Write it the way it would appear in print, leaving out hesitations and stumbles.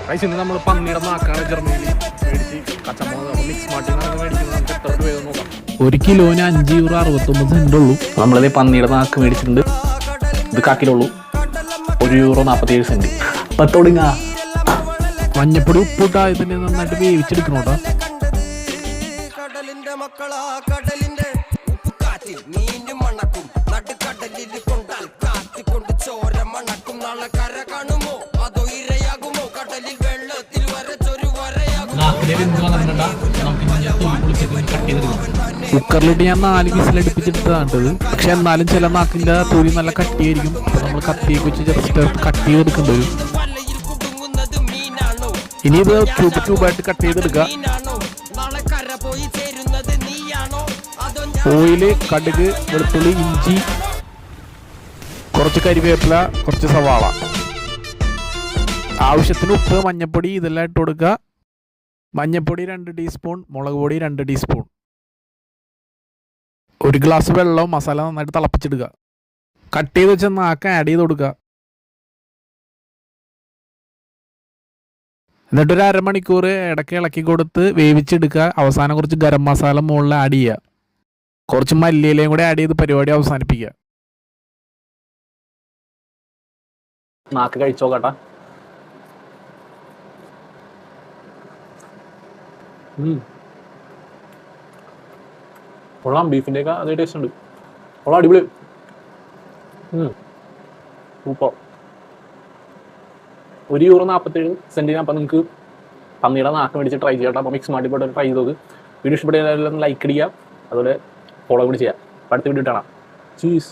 Rice ഇന്ന് നമ്മൾ പന്നിയുടെ നാക്കാണ് ജർമ്മനിയിൽ മേടിച്ച് കച്ചമുളക് മിക്സ് മാറ്റി മേടിക്കുന്നത് എത്ര രൂപ നോക്കാം. 1 കിലോന് 5 € 69 സെന്റ് ഉള്ളൂ. നമ്മളിത് പന്നിയുടെ നാക്ക് മേടിച്ചിട്ടുണ്ട്. ഇത് 1 കിലോ ഉള്ളൂ, 1 € 47 സെന്റ്. പത്തോടുങ്ങ മഞ്ഞപ്പൊടി ഉപ്പിട്ട് ആദ്യം നന്നായിട്ട് വേവിച്ചെടുക്കണോട്ടോ. കുക്കറിലിട്ട് ഞാൻ 4 വിസിലടുപ്പിച്ചെടുത്തതാണിത്. പക്ഷെ എന്നാലും ചില നാക്കിൻ്റെ തൊലി നല്ല കട്ടിയായിരിക്കും. അപ്പോൾ നമ്മൾ കത്തിയൊക്കെ വെച്ച് ജസ്റ്റ് കട്ട് ചെയ്തെടുക്കേണ്ടി വരും. ഇനി ഇത് ക്യൂബായിട്ട് കട്ട് ചെയ്തെടുക്കുക. ഓയില്, കടുക്, വെളുത്തുള്ളി, ഇഞ്ചി, കുറച്ച് കരിവേപ്പില, കുറച്ച് സവാള, ആവശ്യത്തിന് ഉപ്പ്, മഞ്ഞൾപ്പൊടി ഇതെല്ലാം ഇട്ട് കൊടുക്കുക. മഞ്ഞൾപ്പൊടി 2 ടീസ്പൂൺ, മുളക് പൊടി 2 ടീസ്പൂൺ, 1 ഗ്ലാസ് വെള്ളം, മസാല നന്നായിട്ട് തിളപ്പിച്ചിടുക. കട്ട് ചെയ്ത് വെച്ച നാക്ക് ആഡ് ചെയ്ത് കൊടുക്കുക. എന്നിട്ടൊരു അരമണിക്കൂർ ഇടയ്ക്ക് ഇളക്കി കൊടുത്ത് വേവിച്ചെടുക്കുക. അവസാനം കുറച്ച് ഗരം മസാല മുകളിൽ ആഡ് ചെയ്യുക. കുറച്ച് മല്ലിയിലയും കൂടെ ആഡ് ചെയ്ത് പരിപാടി അവസാനിപ്പിക്കുക. നാക്ക് കഴിച്ചോക്കട്ടാ. കൊള്ളാം, ബീഫിൻ്റെ ഒക്കെ അതേ ടേസ്റ്റ് ഉണ്ട്. കൊള്ളാം, അടിപൊളി, സൂപ്പർ. 1 € 47 സെന്റിന്. അപ്പം നിങ്ങൾക്ക് പന്നിയുടെ നാക്ക് മേടിച്ച് ട്രൈ ചെയ്യാം. അപ്പോൾ മിക്സ് മാറ്റി പോയിട്ട് ട്രൈ ചെയ്തത്. വീഡിയോ ഇഷ്ടപ്പെട്ട എല്ലാവരും ലൈക്ക് അടിക്കുക, അതുപോലെ ഫോളോ കൂടി ചെയ്യാം. അടുത്ത വീഡിയോ കാണാം. ചീസ്.